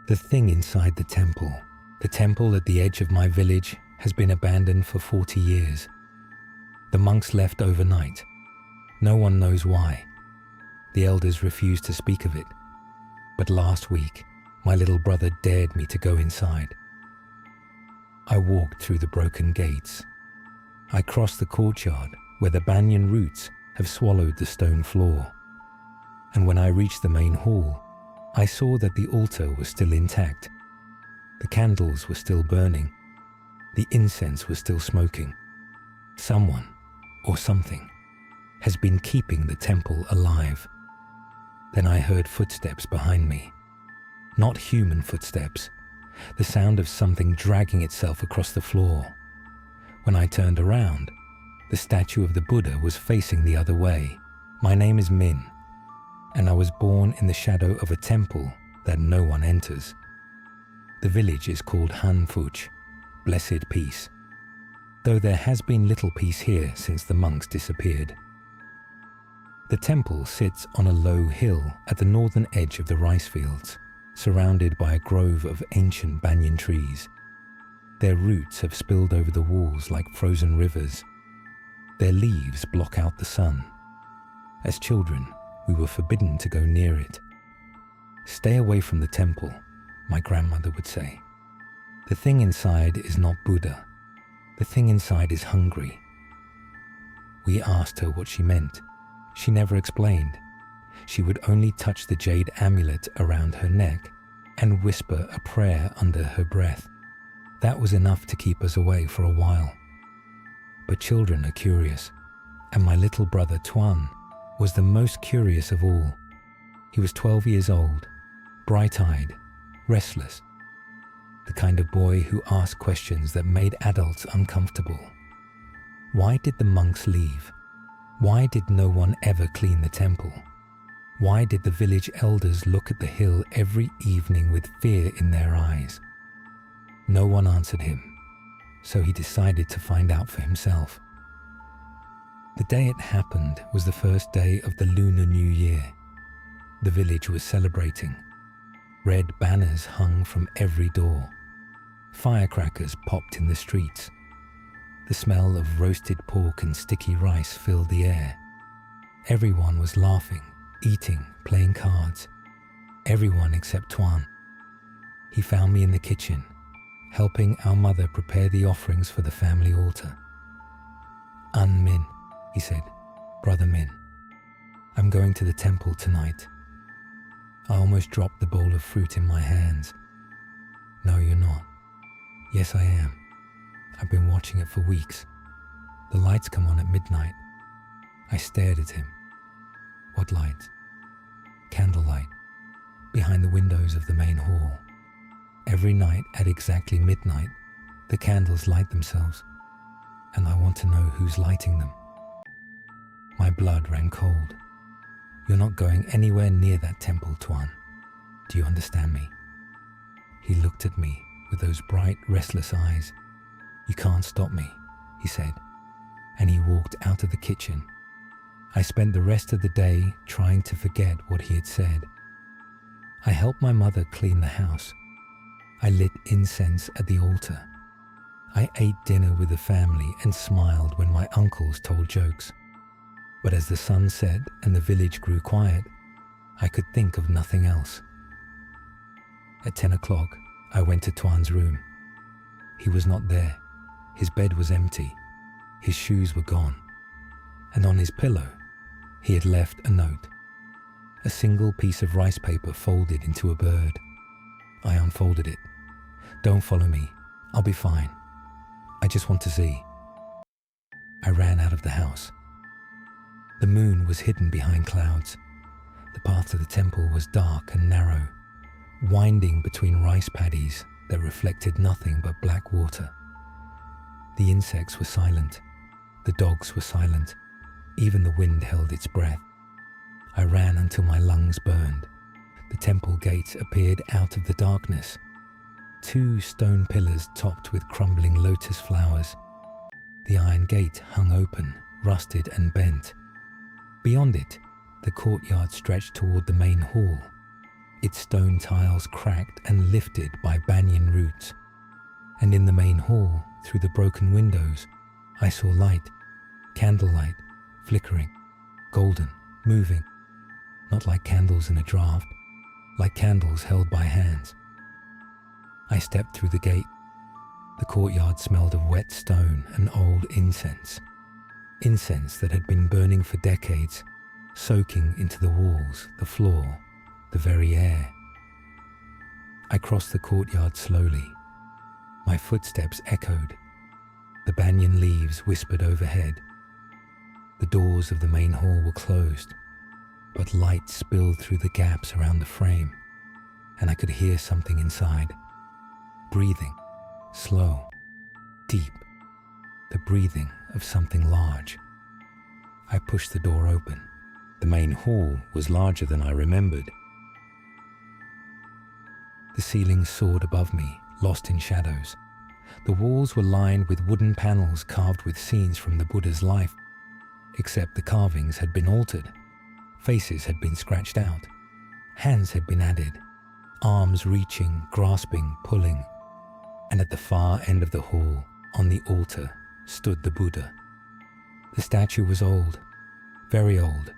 The thing inside the temple at the edge of my village, has been abandoned for 40 years. The monks left overnight. No one knows why. The elders refused to speak of it. But last week, my little brother dared me to go inside. I walked through the broken gates. I crossed the courtyard where the banyan roots have swallowed the stone floor. And when I reached the main hall, I saw that the altar was still intact. The candles were still burning. The incense was still smoking. Someone, or something, has been keeping the temple alive. Then I heard footsteps behind me. Not human footsteps. The sound of something dragging itself across the floor. When I turned around, the statue of the Buddha was facing the other way. My name is Min, and I was born in the shadow of a temple that no one enters. The village is called Han Fuch, Blessed Peace, though there has been little peace here since the monks disappeared. The temple sits on a low hill at the northern edge of the rice fields, surrounded by a grove of ancient banyan trees. Their roots have spilled over the walls like frozen rivers. Their leaves block out the sun. As children, we were forbidden to go near it. "Stay away from the temple," my grandmother would say. "The thing inside is not Buddha. The thing inside is hungry." We asked her what she meant. She never explained. She would only touch the jade amulet around her neck and whisper a prayer under her breath. That was enough to keep us away for a while. But children are curious, and my little brother Tuan was the most curious of all. He was 12 years old, bright-eyed, restless, the kind of boy who asked questions that made adults uncomfortable. Why did the monks leave? Why did no one ever clean the temple? Why did the village elders look at the hill every evening with fear in their eyes? No one answered him, so he decided to find out for himself. The day it happened was the first day of the Lunar New Year. The village was celebrating. Red banners hung from every door. Firecrackers popped in the streets. The smell of roasted pork and sticky rice filled the air. Everyone was laughing, eating, playing cards. Everyone except Tuan. He found me in the kitchen, helping our mother prepare the offerings for the family altar. "Min," he said, "Brother Min, I'm going to the temple tonight." I almost dropped the bowl of fruit in my hands. "No, you're not." "Yes, I am. I've been watching it for weeks. The lights come on at midnight." I stared at him. "What lights?" "Candlelight, behind the windows of the main hall. Every night at exactly midnight, the candles light themselves, and I want to know who's lighting them." My blood ran cold. "You're not going anywhere near that temple, Tuan. Do you understand me?" He looked at me with those bright, restless eyes. "You can't stop me," he said, and he walked out of the kitchen. I spent the rest of the day trying to forget what he had said. I helped my mother clean the house. I lit incense at the altar. I ate dinner with the family and smiled when my uncles told jokes. But as the sun set and the village grew quiet, I could think of nothing else. At 10 o'clock, I went to Tuan's room. He was not there. His bed was empty. His shoes were gone. And on his pillow, he had left a note. A single piece of rice paper folded into a bird. I unfolded it. "Don't follow me. I'll be fine. I just want to see." I ran out of the house. The moon was hidden behind clouds. The path to the temple was dark and narrow, winding between rice paddies that reflected nothing but black water. The insects were silent. The dogs were silent. Even the wind held its breath. I ran until my lungs burned. The temple gates appeared out of the darkness. 2 stone pillars topped with crumbling lotus flowers. The iron gate hung open, rusted and bent. Beyond it, the courtyard stretched toward the main hall. its stone tiles cracked and lifted by banyan roots. And in the main hall, through the broken windows, I saw light, candlelight, flickering, golden, moving, not like candles in a draught, like candles held by hands. I stepped through the gate. The courtyard smelled of wet stone and old incense, incense that had been burning for decades, soaking into the walls, the floor, the very air. I crossed the courtyard slowly. My footsteps echoed. The banyan leaves whispered overhead. The doors of the main hall were closed, but light spilled through the gaps around the frame, and I could hear something inside. Breathing, slow, deep, the breathing of something large. I pushed the door open. The main hall was larger than I remembered. The ceiling soared above me, lost in shadows. The walls were lined with wooden panels carved with scenes from the Buddha's life, except the carvings had been altered. Faces had been scratched out. Hands had been added, arms reaching, grasping, pulling. And at the far end of the hall, on the altar, stood the Buddha. The statue was old, very old,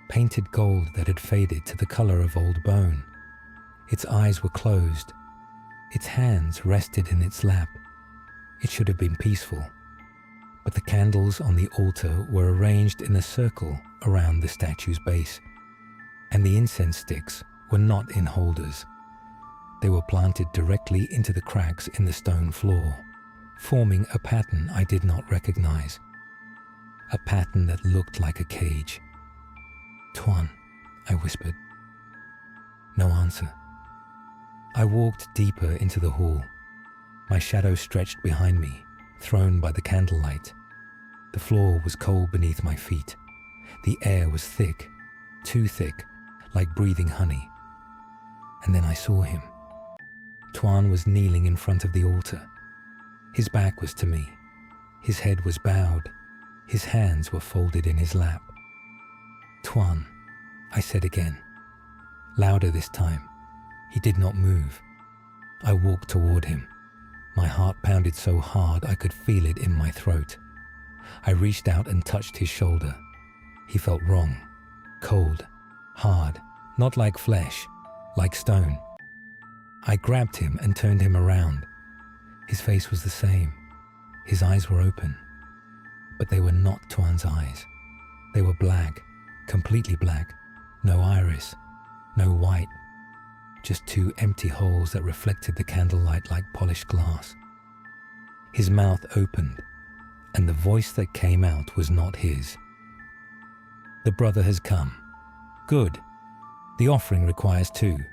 painted gold that had faded to the color of old bone. Its eyes were closed. Its hands rested in its lap. It should have been peaceful, but the candles on the altar were arranged in a circle around the statue's base, and the incense sticks were not in holders. They were planted directly into the cracks in the stone floor, forming a pattern I did not recognize, a pattern that looked like a cage. "Tuan," I whispered. No answer. I walked deeper into the hall. My shadow stretched behind me, thrown by the candlelight. The floor was cold beneath my feet. The air was thick, too thick, like breathing honey. And then I saw him. Tuan was kneeling in front of the altar. His back was to me. His head was bowed. His hands were folded in his lap. "Tuan," I said again, louder this time. He did not move. I walked toward him. My heart pounded so hard I could feel it in my throat. I reached out and touched his shoulder. He felt wrong, cold, hard, not like flesh, like stone. I grabbed him and turned him around. His face was the same. His eyes were open. But they were not Tuan's eyes. They were black, completely black. No iris, no white. Just two empty holes that reflected the candlelight like polished glass. His mouth opened, and the voice that came out was not his. "The brother has come. Good. The offering requires two."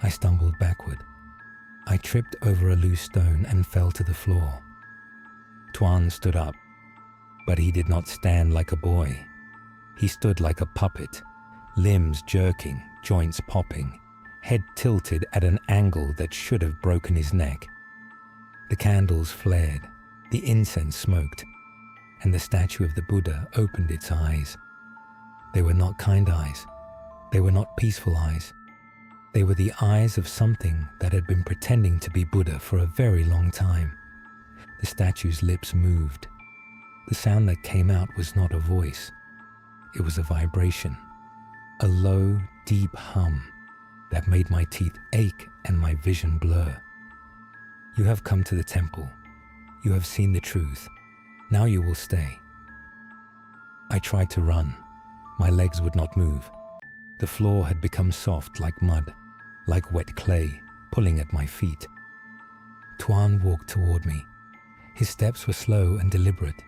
I stumbled backward. I tripped over a loose stone and fell to the floor. Tuan stood up, but he did not stand like a boy. He stood like a puppet, limbs jerking, joints popping, head tilted at an angle that should have broken his neck. The candles flared, the incense smoked, and the statue of the Buddha opened its eyes. They were not kind eyes. They were not peaceful eyes. They were the eyes of something that had been pretending to be Buddha for a very long time. The statue's lips moved. The sound that came out was not a voice. It was a vibration, a low, deep hum that made my teeth ache and my vision blur. "You have come to the temple. You have seen the truth. Now you will stay." I tried to run. My legs would not move. The floor had become soft like mud, like wet clay, pulling at my feet. Tuan walked toward me. His steps were slow and deliberate.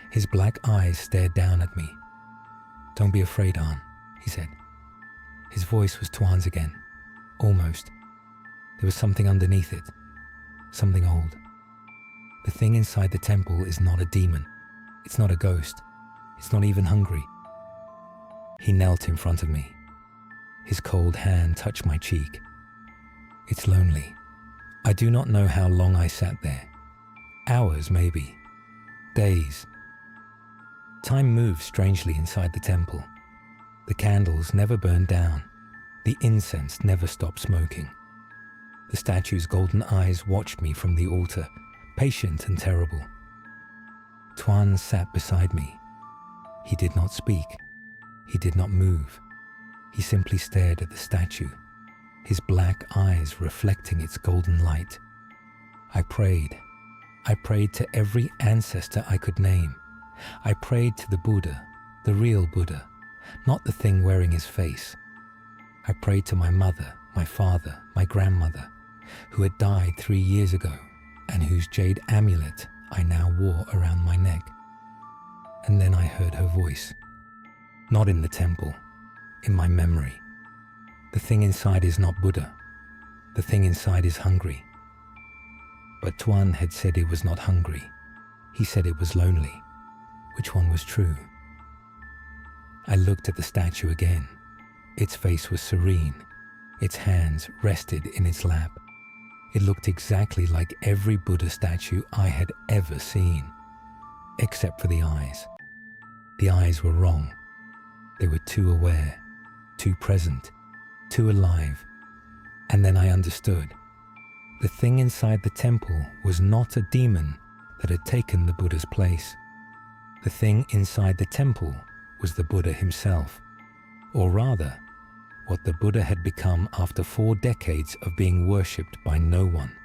His black eyes stared down at me. "Don't be afraid, An," he said. His voice was Tuan's again, almost. There was something underneath it, something old. The thing inside the temple is not a demon. It's not a ghost. It's not even hungry. He knelt in front of me. His cold hand touched my cheek. "It's lonely." I do not know how long I sat there. Hours, maybe. Days. Time moved strangely inside the temple. The candles never burned down. The incense never stopped smoking. The statue's golden eyes watched me from the altar, patient and terrible. Tuan sat beside me. He did not speak. He did not move. He simply stared at the statue, his black eyes reflecting its golden light. I prayed. I prayed to every ancestor I could name. I prayed to the Buddha, the real Buddha, not the thing wearing his face. I prayed to my mother, my father, my grandmother, who had died 3 years ago and whose jade amulet I now wore around my neck. And then I heard her voice. Not in the temple, in my memory. The thing inside is not Buddha. The thing inside is hungry. But Tuan had said it was not hungry. He said it was lonely. Which one was true? I looked at the statue again. Its face was serene. Its hands rested in its lap. It looked exactly like every Buddha statue I had ever seen, except for the eyes. The eyes were wrong. They were too aware, too present, too alive. And then I understood. The thing inside the temple was not a demon that had taken the Buddha's place. The thing inside the temple was the Buddha himself, or rather, what the Buddha had become after 4 decades of being worshipped by no one,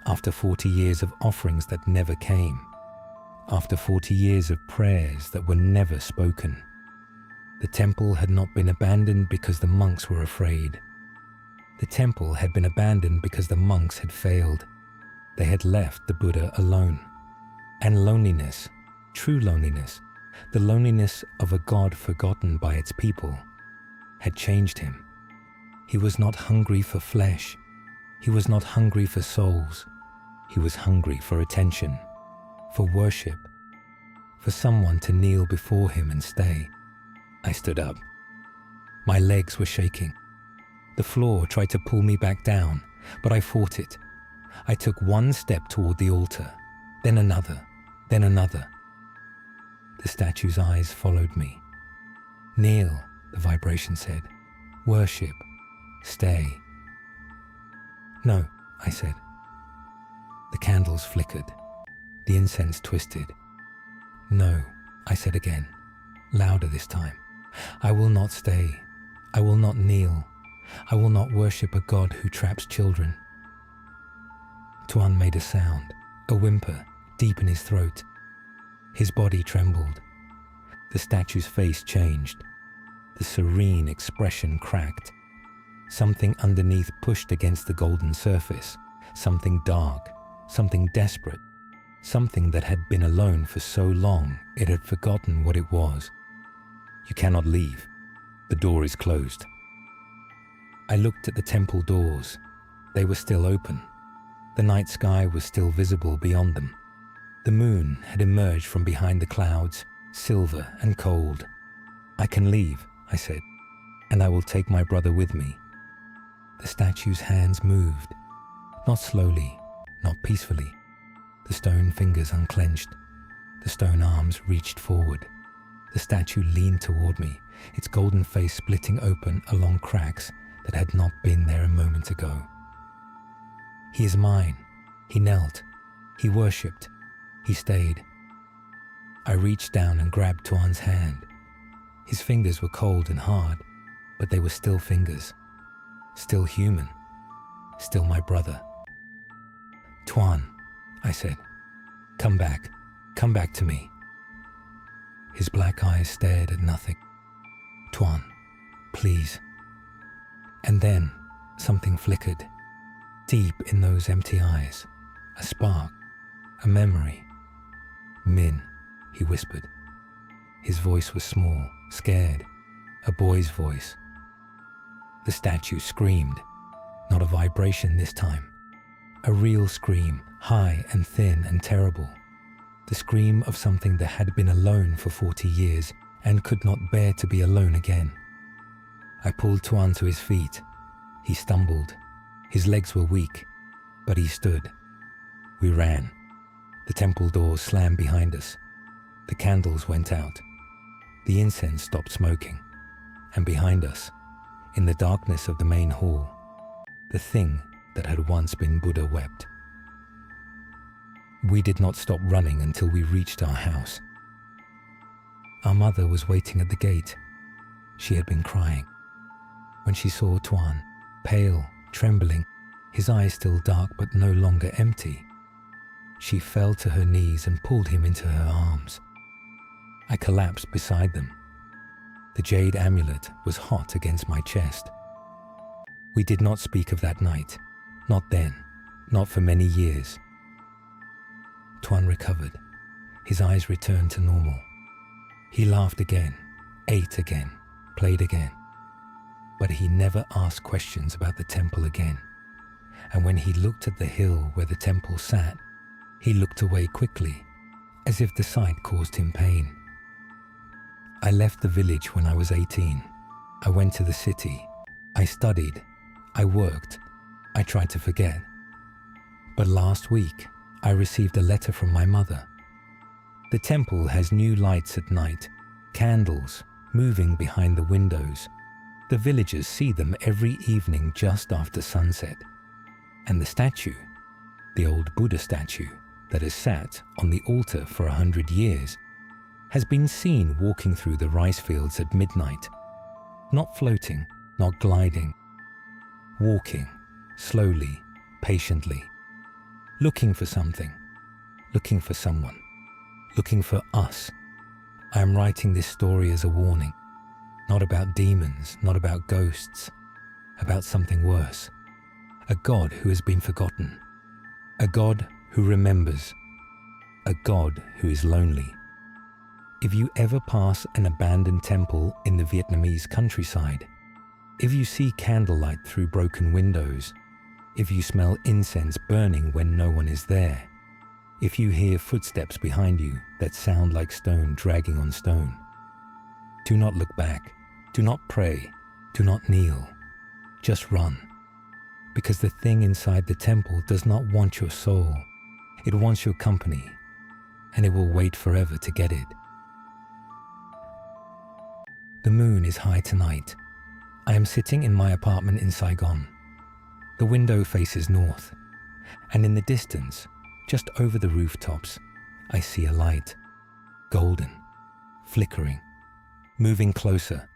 after 40 years of offerings that never came, after 40 years of prayers that were never spoken. The temple had not been abandoned because the monks were afraid. The temple had been abandoned because the monks had failed. They had left the Buddha alone. And loneliness, true loneliness, the loneliness of a God forgotten by its people, had changed him. He was not hungry for flesh. He was not hungry for souls. He was hungry for attention, for worship, for someone to kneel before him and stay. I stood up. My legs were shaking. The floor tried to pull me back down, but I fought it. I took 1 step toward the altar, then another, then another. The statue's eyes followed me. Kneel, the vibration said. Worship. Stay. No, I said. The candles flickered. The incense twisted. No, I said again, louder this time. I will not stay. I will not kneel. I will not worship a God who traps children. Tuan made a sound, a whimper, deep in his throat. His body trembled. The statue's face changed. The serene expression cracked. Something underneath pushed against the golden surface. Something dark, something desperate, something that had been alone for so long it had forgotten what it was. You cannot leave. The door is closed. I looked at the temple doors. They were still open. The night sky was still visible beyond them. The moon had emerged from behind the clouds, silver and cold. I can leave, I said, and I will take my brother with me. The statue's hands moved, not slowly, not peacefully. The stone fingers unclenched. The stone arms reached forward. The statue leaned toward me, its golden face splitting open along cracks that had not been there a moment ago. He is mine. He knelt. He worshipped. He stayed. I reached down and grabbed Tuan's hand. His fingers were cold and hard, but they were still fingers. Still human. Still my brother. Tuan, I said, come back. Come back to me. His black eyes stared at nothing. Tuan, please. And then something flickered. Deep in those empty eyes, a spark, a memory. Min, he whispered. His voice was small, scared, a boy's voice. The statue screamed, not a vibration this time. A real scream, high and thin and terrible. The scream of something that had been alone for 40 years and could not bear to be alone again. I pulled Tuan to his feet. He stumbled. His legs were weak, but he stood. We ran. The temple doors slammed behind us. The candles went out. The incense stopped smoking. And behind us, in the darkness of the main hall, the thing that had once been Buddha wept. We did not stop running until we reached our house. Our mother was waiting at the gate. She had been crying. When she saw Tuan, pale, trembling, his eyes still dark but no longer empty, she fell to her knees and pulled him into her arms. I collapsed beside them. The jade amulet was hot against my chest. We did not speak of that night, not then, not for many years. Tuan recovered. His eyes returned to normal. He laughed again, ate again, played again. But he never asked questions about the temple again. And when he looked at the hill where the temple sat, he looked away quickly, as if the sight caused him pain. I left the village when I was 18. I went to the city. I studied. I worked. I tried to forget. But last week, I received a letter from my mother. The temple has new lights at night, candles moving behind the windows. The villagers see them every evening just after sunset. And the statue, the old Buddha statue that has sat on the altar for 100 years, has been seen walking through the rice fields at midnight, not floating, not gliding, walking slowly, patiently, looking for something, looking for someone, looking for us. I am writing this story as a warning, not about demons, not about ghosts, about something worse. A God who has been forgotten, a God who remembers, a God who is lonely. If you ever pass an abandoned temple in the Vietnamese countryside, if you see candlelight through broken windows, if you smell incense burning when no one is there, if you hear footsteps behind you that sound like stone dragging on stone, do not look back, do not pray, do not kneel, just run. Because the thing inside the temple does not want your soul, it wants your company, and it will wait forever to get it. The moon is high tonight. I am sitting in my apartment in Saigon. The window faces north, and in the distance, just over the rooftops, I see a light, golden, flickering, moving closer,